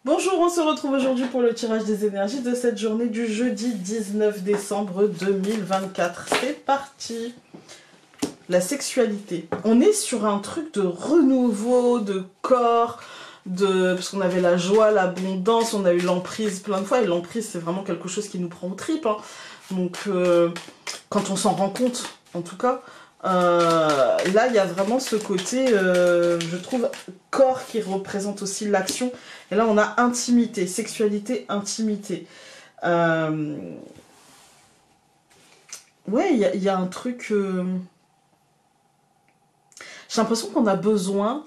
Bonjour, on se retrouve aujourd'hui pour le tirage des énergies de cette journée du jeudi 19 décembre 2024. C'est parti. La sexualité. On est sur un truc de renouveau, de corps, parce qu'on avait la joie, l'abondance, on a eu l'emprise plein de fois, et l'emprise c'est vraiment quelque chose qui nous prend aux tripes. Hein. Donc quand on s'en rend compte, en tout cas, là il y a vraiment ce côté, je trouve, corps qui représente aussi l'action. Et là on a intimité, sexualité, intimité. Ouais, il y a un truc... J'ai l'impression qu'on a besoin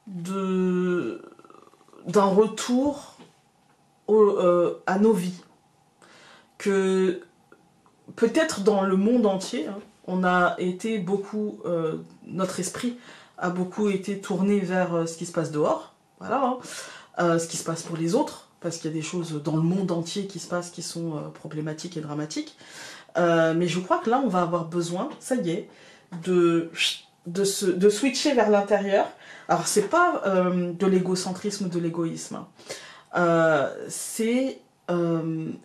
d'un retour à nos vies. Que peut-être dans le monde entier, hein, on a été beaucoup, notre esprit a beaucoup été tourné vers ce qui se passe dehors, voilà, hein, ce qui se passe pour les autres, parce qu'il y a des choses dans le monde entier qui se passent qui sont problématiques et dramatiques. Mais je crois que là, on va avoir besoin, ça y est, de switcher vers l'intérieur. Alors, c'est pas de l'égocentrisme ou de l'égoïsme, c'est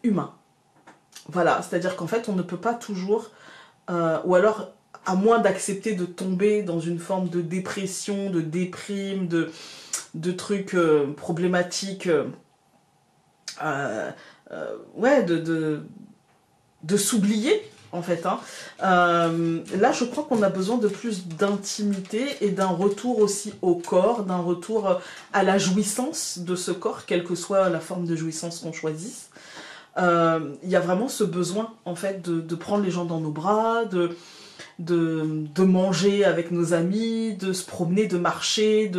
humain. Voilà, c'est-à-dire qu'en fait, on ne peut pas toujours, ou alors, à moins d'accepter de tomber dans une forme de dépression, de déprime, de trucs problématiques, ouais, de s'oublier, en fait. Hein. Là, je crois qu'on a besoin de plus d'intimité et d'un retour aussi au corps, d'un retour à la jouissance de ce corps, quelle que soit la forme de jouissance qu'on choisisse. Il y a vraiment ce besoin, en fait, de prendre les gens dans nos bras, de manger avec nos amis, de se promener, de marcher,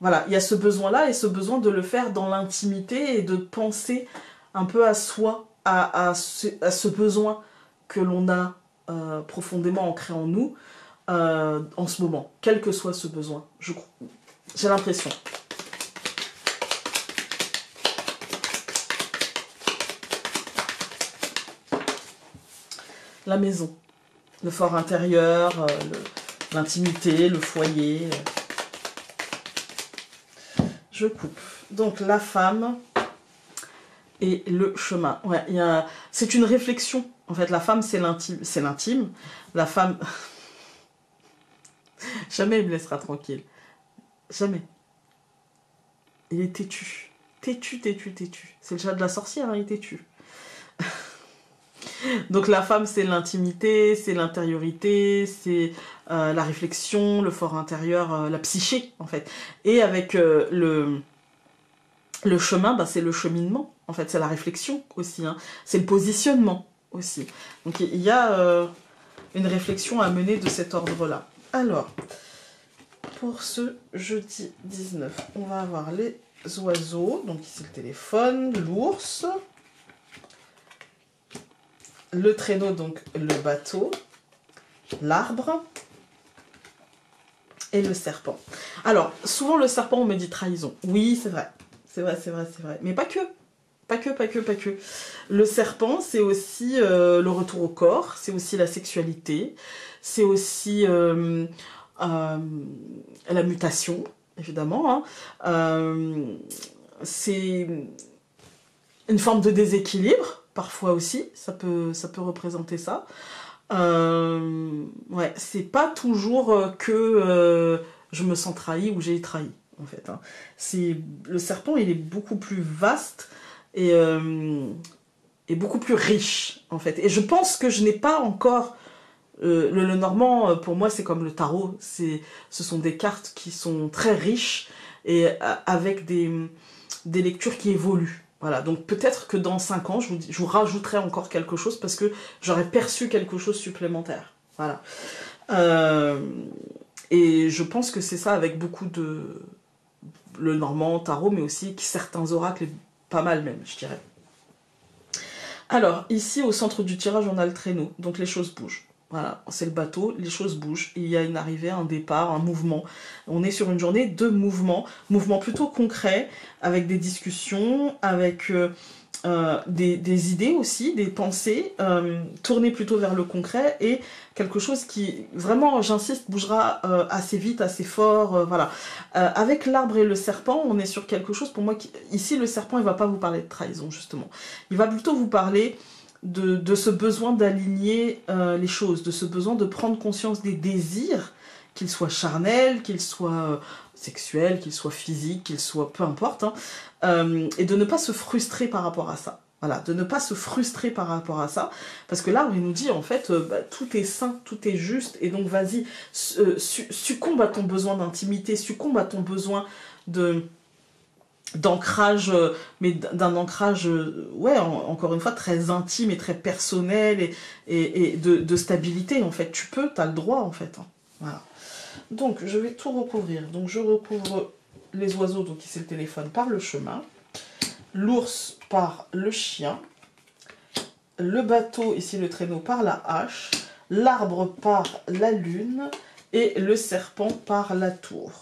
voilà, il y a ce besoin-là et ce besoin de le faire dans l'intimité et de penser un peu à soi, à ce besoin que l'on a profondément ancré en nous en ce moment, quel que soit ce besoin. J'ai l'impression. La maison, le fort intérieur, l'intimité, le foyer. Je coupe. Donc la femme et le chemin. Ouais, c'est une réflexion. En fait, la femme, c'est l'intime. La femme... Jamais il me laissera tranquille. Jamais. Il est têtu. Têtu, têtu, têtu. C'est le chat de la sorcière, hein, il est têtu. Donc la femme, c'est l'intimité, c'est l'intériorité, c'est la réflexion, le fort intérieur, la psyché, en fait. Et avec le chemin, bah, c'est le cheminement, en fait. C'est la réflexion aussi. Hein. C'est le positionnement aussi. Donc il y a une réflexion à mener de cet ordre-là. Alors, pour ce jeudi 19, on va avoir les oiseaux. Donc ici le téléphone, l'ours... Le traîneau, donc le bateau, l'arbre et le serpent. Alors, souvent le serpent, on me dit trahison. Oui, c'est vrai. C'est vrai, c'est vrai, c'est vrai. Mais pas que. Pas que, pas que, pas que. Le serpent, c'est aussi le retour au corps, c'est aussi la sexualité, c'est aussi la mutation, évidemment. Hein. C'est une forme de déséquilibre. Parfois aussi, ça peut représenter ça. Ouais, c'est pas toujours que je me sens trahi ou j'ai trahi, en fait. Hein. Le serpent, il est beaucoup plus vaste et beaucoup plus riche, en fait. Et je pense que je n'ai pas encore... le normand, pour moi, c'est comme le tarot. Ce sont des cartes qui sont très riches et avec des lectures qui évoluent. Voilà, donc peut-être que dans 5 ans, je vous rajouterai encore quelque chose parce que j'aurais perçu quelque chose supplémentaire. Voilà. Et je pense que c'est ça avec beaucoup de... le normand, tarot, mais aussi certains oracles, pas mal même, je dirais. Alors, ici, au centre du tirage, on a le traîneau, donc les choses bougent. Voilà, c'est le bateau, les choses bougent, il y a une arrivée, un départ, un mouvement. On est sur une journée de mouvement plutôt concret, avec des discussions, avec des idées aussi, des pensées, tournées plutôt vers le concret et quelque chose qui, vraiment, j'insiste, bougera assez vite, assez fort, voilà. Avec l'arbre et le serpent, on est sur quelque chose, pour moi, ici, le serpent, il va pas vous parler de trahison, justement. Il va plutôt vous parler de ce besoin d'aligner les choses, de ce besoin de prendre conscience des désirs, qu'ils soient charnels, qu'ils soient sexuels, qu'ils soient physiques, qu'ils soient peu importe, hein, et de ne pas se frustrer par rapport à ça. Voilà, de ne pas se frustrer par rapport à ça, parce que là, il nous dit, en fait, tout est sain, tout est juste, et donc vas-y, succombe à ton besoin d'intimité, succombe à ton besoin d'ancrage, mais d'un ancrage, ouais, encore une fois, très intime et très personnel, et de stabilité, en fait. Tu peux, t'as le droit, en fait. Hein. Voilà. Donc, je vais tout recouvrir. Donc, je recouvre les oiseaux, donc ici le téléphone, par le chemin. L'ours par le chien. Le bateau, ici le traîneau, par la hache. L'arbre par la lune. Et le serpent par la tour.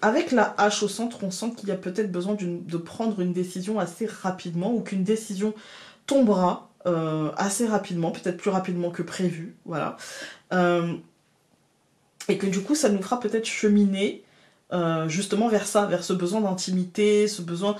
Avec la hache au centre, on sent qu'il y a peut-être besoin de prendre une décision assez rapidement, ou qu'une décision tombera assez rapidement, peut-être plus rapidement que prévu. Voilà. Et que du coup, ça nous fera peut-être cheminer justement vers ça, vers ce besoin d'intimité, ce besoin,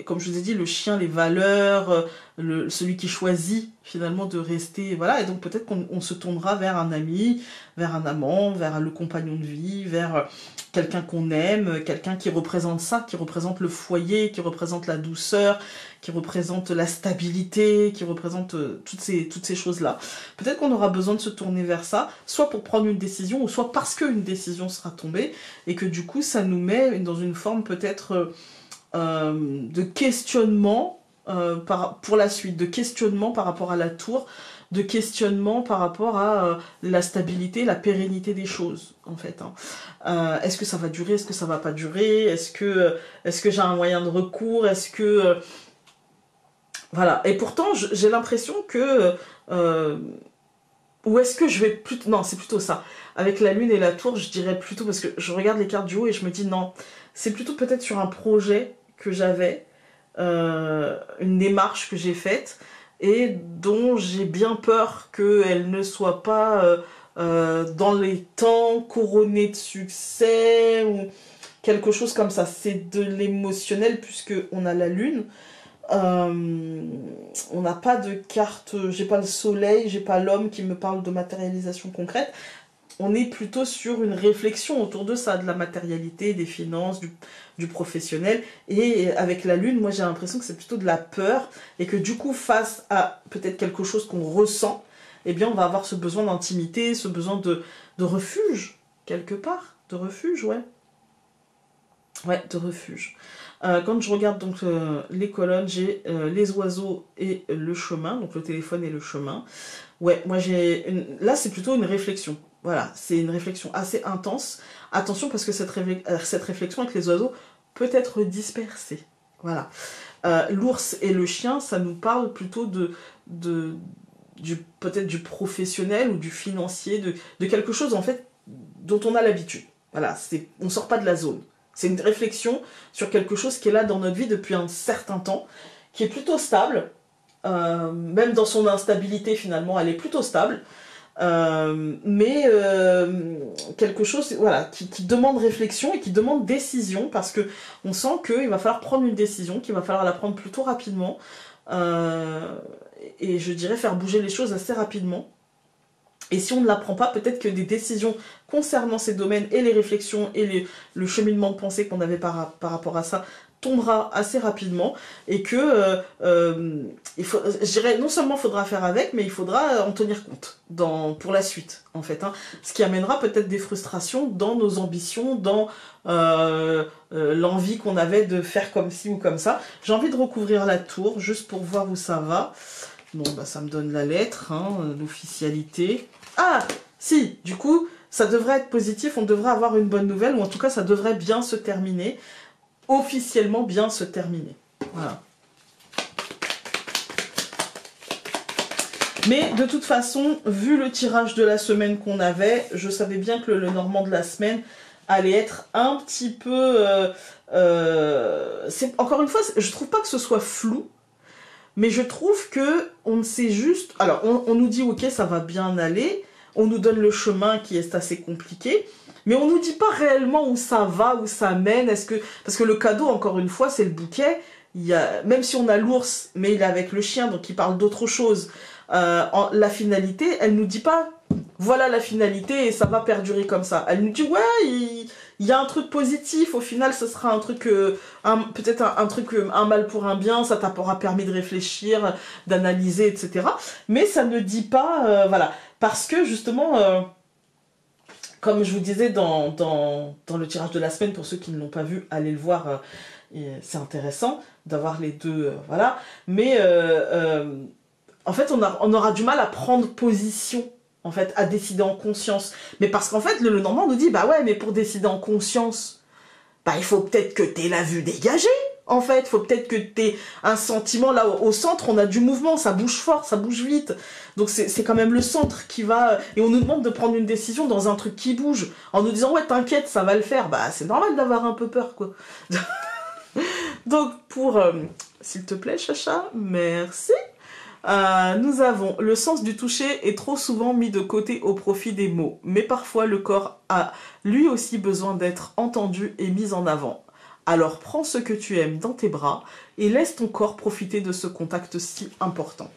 comme je vous ai dit, le chien, les valeurs, celui qui choisit finalement de rester, voilà, et donc peut-être qu'on se tournera vers un ami, vers un amant, vers le compagnon de vie, vers quelqu'un qu'on aime, quelqu'un qui représente ça, qui représente le foyer, qui représente la douceur, qui représente la stabilité, qui représente toutes ces choses-là. Peut-être qu'on aura besoin de se tourner vers ça, soit pour prendre une décision, ou soit parce qu'une décision sera tombée, et que du coup, ça nous met dans une forme peut-être de questionnement pour la suite, de questionnement par rapport à la tour, de questionnement par rapport à la stabilité, la pérennité des choses, en fait. Hein. Est-ce que ça va durer, est-ce que ça va pas durer, est-ce que j'ai un moyen de recours, est-ce que... voilà, et pourtant, j'ai l'impression que... ou est-ce que je vais plutôt... Non, c'est plutôt ça. Avec la lune et la tour, je dirais plutôt, parce que je regarde les cartes du haut et je me dis non, c'est plutôt peut-être sur un projet que j'avais, une démarche que j'ai faite, et dont j'ai bien peur qu'elle ne soit pas dans les temps, couronnée de succès, ou quelque chose comme ça. C'est de l'émotionnel, puisque on a la lune. On n'a pas de carte, j'ai pas le soleil, j'ai pas l'homme qui me parle de matérialisation concrète. On est plutôt sur une réflexion autour de ça, de la matérialité, des finances, du professionnel. Et avec la lune, moi j'ai l'impression que c'est plutôt de la peur, et que du coup, face à peut-être quelque chose qu'on ressent, eh bien on va avoir ce besoin d'intimité, ce besoin de refuge, quelque part. De refuge, ouais. Ouais, de refuge. Quand je regarde donc les colonnes, j'ai les oiseaux et le chemin, donc le téléphone et le chemin. Ouais, moi là c'est plutôt une réflexion. Voilà, c'est une réflexion assez intense. Attention, parce que cette réflexion avec les oiseaux peut être dispersée. Voilà. L'ours et le chien, ça nous parle plutôt peut-être du professionnel ou du financier, de quelque chose en fait dont on a l'habitude. Voilà, on sort pas de la zone. C'est une réflexion sur quelque chose qui est là dans notre vie depuis un certain temps, qui est plutôt stable, même dans son instabilité finalement, elle est plutôt stable, mais quelque chose, voilà, qui demande réflexion et qui demande décision, parce que on sent qu'il va falloir prendre une décision, qu'il va falloir la prendre plutôt rapidement, et je dirais faire bouger les choses assez rapidement. Et si on ne la prend pas, peut-être que des décisions concernant ces domaines et les réflexions et le cheminement de pensée qu'on avait par rapport à ça tombera assez rapidement, et que je dirais, non seulement il faudra faire avec, mais il faudra en tenir compte pour la suite, en fait. Hein. Ce qui amènera peut-être des frustrations dans nos ambitions, dans l'envie qu'on avait de faire comme ci ou comme ça. J'ai envie de recouvrir la tour, juste pour voir où ça va. Bon, bah ça me donne la lettre, hein, l'officialité. Ah, si, du coup, ça devrait être positif, on devrait avoir une bonne nouvelle, ou en tout cas, ça devrait bien se terminer, officiellement bien se terminer. Voilà. Mais de toute façon, vu le tirage de la semaine qu'on avait, je savais bien que le Normand de la semaine allait être un petit peu... encore une fois, je trouve pas que ce soit flou, mais je trouve que on ne sait juste... Alors, on nous dit, ok, ça va bien aller, on nous donne le chemin qui est assez compliqué, mais on nous dit pas réellement où ça va, où ça mène. Parce que le cadeau, encore une fois, c'est le bouquet. Même si on a l'ours, mais il est avec le chien, donc il parle d'autre chose. La finalité, elle nous dit pas, voilà la finalité et ça va perdurer comme ça. Elle nous dit, ouais, il y a un truc positif. Au final, ce sera un truc, peut-être un truc, un mal pour un bien. Ça t'aura permis de réfléchir, d'analyser, etc. Mais ça ne dit pas, voilà, parce que justement. Comme je vous disais dans le tirage de la semaine, pour ceux qui ne l'ont pas vu, allez le voir, c'est intéressant d'avoir les deux, voilà. Mais en fait, on aura du mal à prendre position, en fait, à décider en conscience. Mais parce qu'en fait, le Normand nous dit, bah ouais, mais pour décider en conscience, bah il faut peut-être que t'aies la vue dégagée. En fait, il faut peut-être que tu aies un sentiment, là, au centre, on a du mouvement, ça bouge fort, ça bouge vite. Donc c'est quand même le centre qui va... Et on nous demande de prendre une décision dans un truc qui bouge, en nous disant, ouais, t'inquiète, ça va le faire. Bah, c'est normal d'avoir un peu peur, quoi. Donc, s'il te plaît, Chacha, merci. Nous avons le sens du toucher est trop souvent mis de côté au profit des mots, mais parfois le corps a lui aussi besoin d'être entendu et mis en avant. Alors prends ce que tu aimes dans tes bras et laisse ton corps profiter de ce contact si important.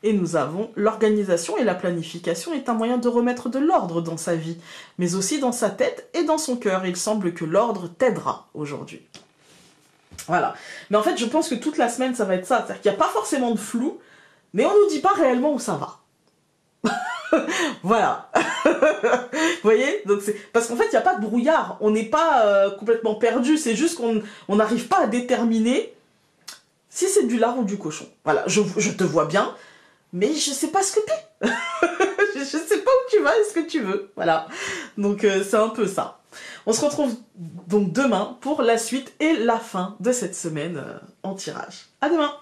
Et nous avons l'organisation et la planification est un moyen de remettre de l'ordre dans sa vie, mais aussi dans sa tête et dans son cœur. Il semble que l'ordre t'aidera aujourd'hui. Voilà. Mais en fait, je pense que toute la semaine, ça va être ça. C'est-à-dire qu'il n'y a pas forcément de flou, mais on ne nous dit pas réellement où ça va. Voilà. Vous voyez? Donc parce qu'en fait, il n'y a pas de brouillard. On n'est pas complètement perdu. C'est juste qu'on n'arrive pas à déterminer si c'est du lard ou du cochon. Voilà. Je te vois bien, mais je sais pas ce que t'es. Je sais pas où tu vas et ce que tu veux. Voilà. Donc c'est un peu ça. On se retrouve donc demain pour la suite et la fin de cette semaine en tirage. À demain!